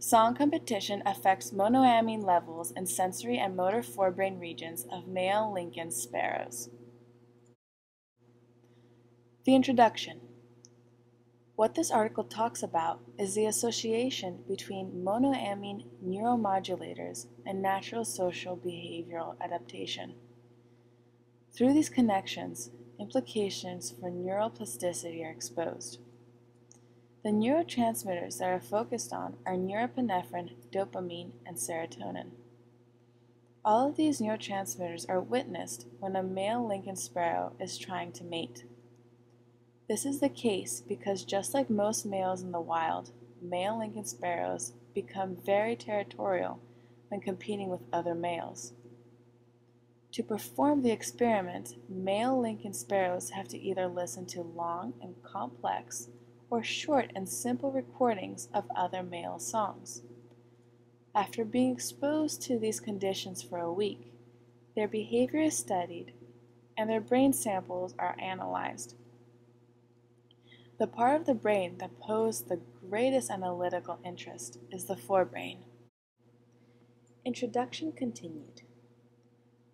Song competition affects monoamine levels in sensory and motor forebrain regions of male Lincoln sparrows. The introduction. What this article talks about is the association between monoamine neuromodulators and natural social behavioral adaptation. Through these connections, implications for neuroplasticity are exposed. The neurotransmitters that are focused on are norepinephrine, dopamine, and serotonin. All of these neurotransmitters are witnessed when a male Lincoln sparrow is trying to mate. This is the case because just like most males in the wild, male Lincoln sparrows become very territorial when competing with other males. To perform the experiment, male Lincoln sparrows have to either listen to long and complex or short and simple recordings of other male songs. After being exposed to these conditions for a week, their behavior is studied and their brain samples are analyzed. The part of the brain that posed the greatest analytical interest is the forebrain. Introduction continued.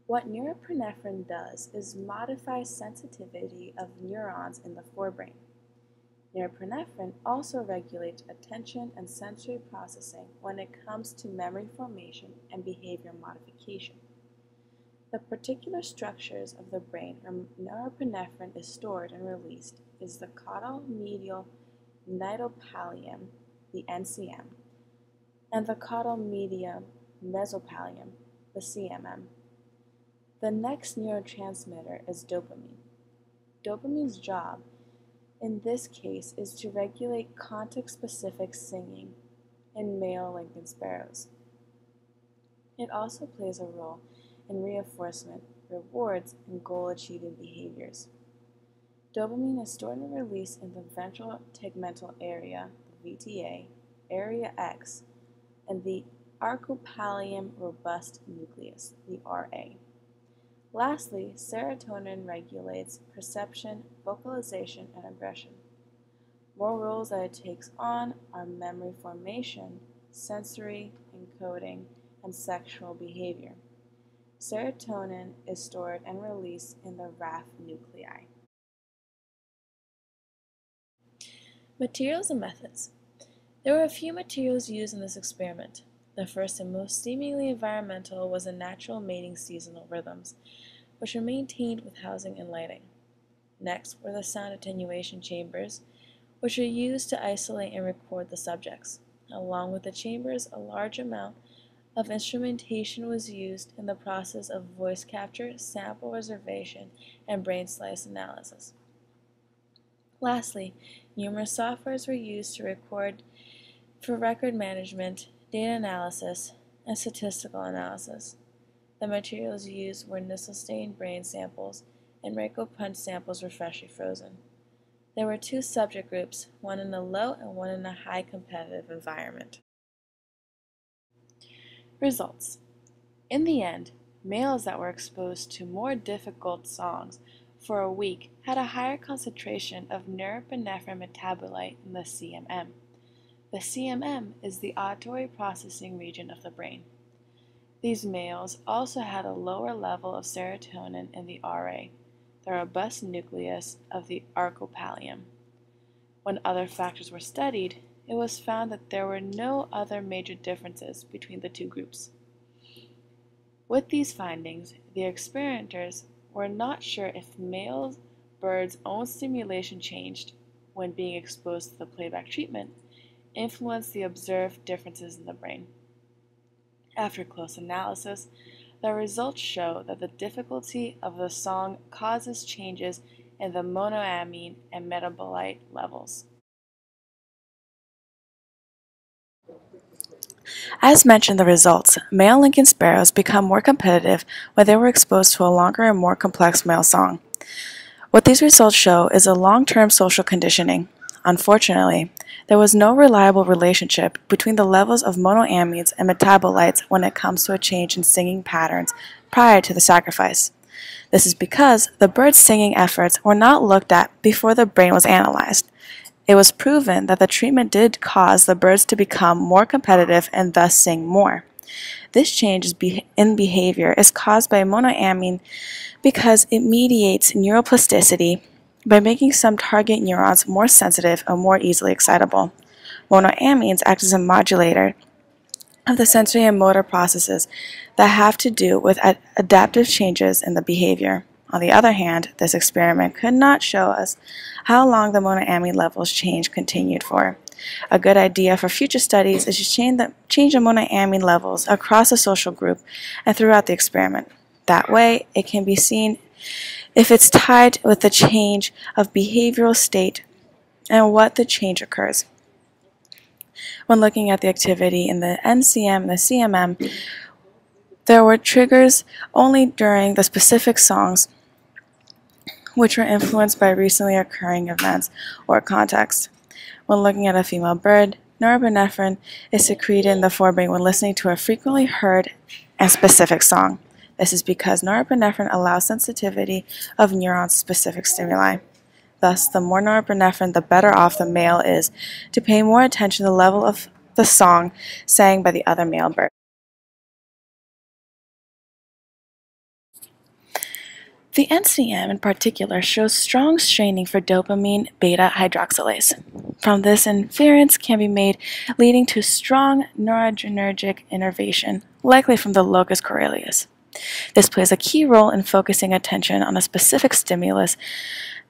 What norepinephrine does is modify sensitivity of neurons in the forebrain. Norepinephrine also regulates attention and sensory processing when it comes to memory formation and behavior modification. The particular structures of the brain where norepinephrine is stored and released is the caudal medial nidopallium, the NCM, and the caudal medial mesopallium, the CMM. The next neurotransmitter is dopamine. Dopamine's job in this case is to regulate context-specific singing in male Lincoln sparrows. It also plays a role in reinforcement, rewards, and goal-achieving behaviors. Dopamine is stored and released in the ventral tegmental area, the VTA, area X, and the arcopallium robust nucleus, the RA. Lastly, serotonin regulates perception, vocalization, and aggression. More roles that it takes on are memory formation, sensory, encoding, and sexual behavior. Serotonin is stored and released in the RAF nuclei. Materials and methods. There were a few materials used in this experiment. The first and most seemingly environmental was the natural mating seasonal rhythms, which were maintained with housing and lighting. Next were the sound attenuation chambers, which were used to isolate and record the subjects. Along with the chambers, a large amount of instrumentation was used in the process of voice capture, sample reservation, and brain slice analysis. Lastly, numerous softwares were used for record management, data analysis, and statistical analysis. The materials used were nickel-stained brain samples, and Rayco punch samples were freshly frozen. There were two subject groups, one in a low and one in a high competitive environment. Results. In the end, males that were exposed to more difficult songs for a week had a higher concentration of norepinephrine metabolite in the CMM. The CMM is the auditory processing region of the brain. These males also had a lower level of serotonin in the RA, the robust nucleus of the arcopallium. When other factors were studied, it was found that there were no other major differences between the two groups. With these findings, the experimenters were not sure if male birds' own stimulation changed when being exposed to the playback treatment influenced the observed differences in the brain. After close analysis, the results show that the difficulty of the song causes changes in the monoamine and metabolite levels. As mentioned in the results, male Lincoln sparrows become more competitive when they were exposed to a longer and more complex male song. What these results show is a long-term social conditioning. Unfortunately, there was no reliable relationship between the levels of monoamines and metabolites when it comes to a change in singing patterns prior to the sacrifice. This is because the bird's singing efforts were not looked at before the brain was analyzed. It was proven that the treatment did cause the birds to become more competitive and thus sing more. This change in behavior is caused by monoamine because it mediates neuroplasticity by making some target neurons more sensitive and more easily excitable. Monoamines act as a modulator of the sensory and motor processes that have to do with adaptive changes in the behavior. On the other hand, this experiment could not show us how long the monoamine levels change continued for. A good idea for future studies is to change the monoamine levels across a social group and throughout the experiment. That way, it can be seen if it's tied with the change of behavioral state and what the change occurs. When looking at the activity in the NCM and the CMM, there were triggers only during the specific songs which were influenced by recently occurring events or context. When looking at a female bird, norepinephrine is secreted in the forebrain when listening to a frequently heard and specific song. This is because norepinephrine allows sensitivity of neurons to specific stimuli. Thus, the more norepinephrine, the better off the male is to pay more attention to the level of the song sang by the other male bird. The NCM in particular shows strong straining for dopamine beta hydroxylase. From this, inference can be made leading to strong noradrenergic innervation, likely from the locus coeruleus. This plays a key role in focusing attention on a specific stimulus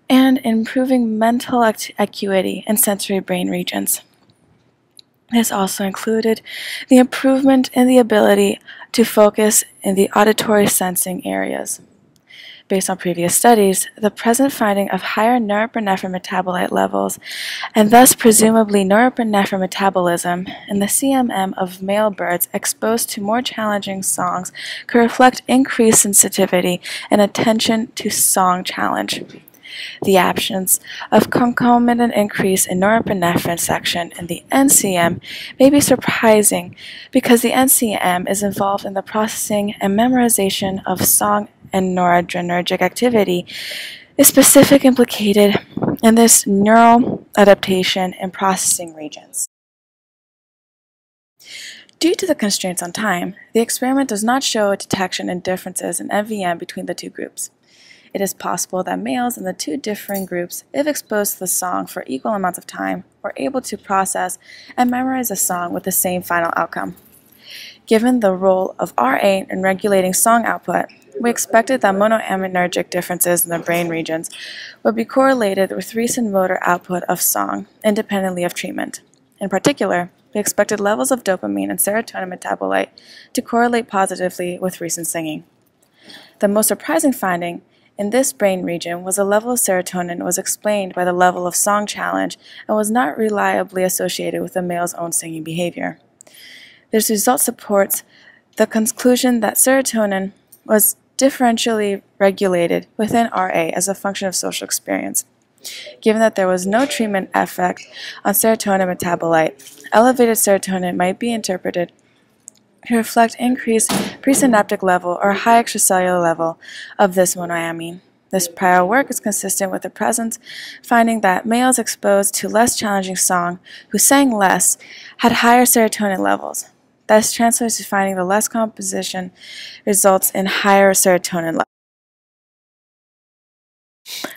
and improving mental acuity in sensory brain regions. This also included the improvement in the ability to focus in the auditory sensing areas. Based on previous studies, the present finding of higher norepinephrine metabolite levels, and thus presumably norepinephrine metabolism, in the CMM of male birds exposed to more challenging songs could reflect increased sensitivity and attention to song challenge. The absence of concomitant increase in norepinephrine section in the NCM may be surprising because the NCM is involved in the processing and memorization of song and noradrenergic activity is specifically implicated in this neural adaptation and processing regions. Due to the constraints on time, the experiment does not show a detection in differences in MVM between the two groups. It is possible that males in the two differing groups, if exposed to the song for equal amounts of time, were able to process and memorize the song with the same final outcome. Given the role of RA in regulating song output, we expected that monoaminergic differences in the brain regions would be correlated with recent motor output of song, independently of treatment. In particular, we expected levels of dopamine and serotonin metabolite to correlate positively with recent singing. The most surprising finding in this brain region was the level of serotonin was explained by the level of song challenge and was not reliably associated with the male's own singing behavior. This result supports the conclusion that serotonin was differentially regulated within RA as a function of social experience. Given that there was no treatment effect on serotonin metabolite, elevated serotonin might be interpreted to reflect increased presynaptic level or high extracellular level of this monoamine. This prior work is consistent with the present finding that males exposed to less challenging song who sang less had higher serotonin levels. Thus translates to finding the less composition results in higher serotonin levels.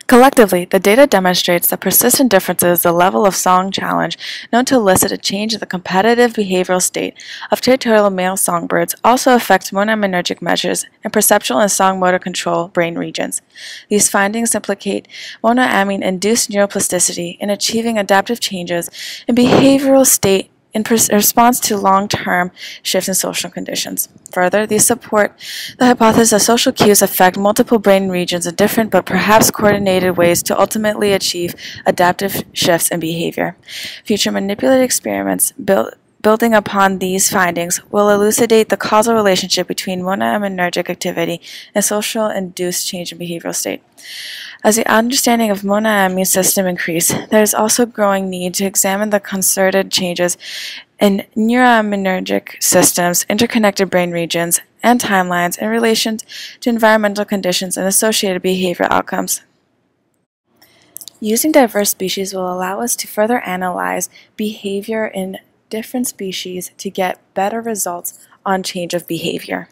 Collectively, the data demonstrates that persistent differences in the level of song challenge known to elicit a change in the competitive behavioral state of territorial male songbirds also affect monoaminergic measures in perceptual and song motor control brain regions. These findings implicate monoamine-induced neuroplasticity in achieving adaptive changes in behavioral state in response to long-term shifts in social conditions. Further, these support the hypothesis that social cues affect multiple brain regions in different but perhaps coordinated ways to ultimately achieve adaptive shifts in behavior. Future manipulated experiments building upon these findings will elucidate the causal relationship between monoaminergic activity and social-induced change in behavioral state. As the understanding of monoamine system increase, there is also growing need to examine the concerted changes in neuroaminergic systems, interconnected brain regions, and timelines in relation to environmental conditions and associated behavioral outcomes. Using diverse species will allow us to further analyze behavior in different species to get better results on change of behavior.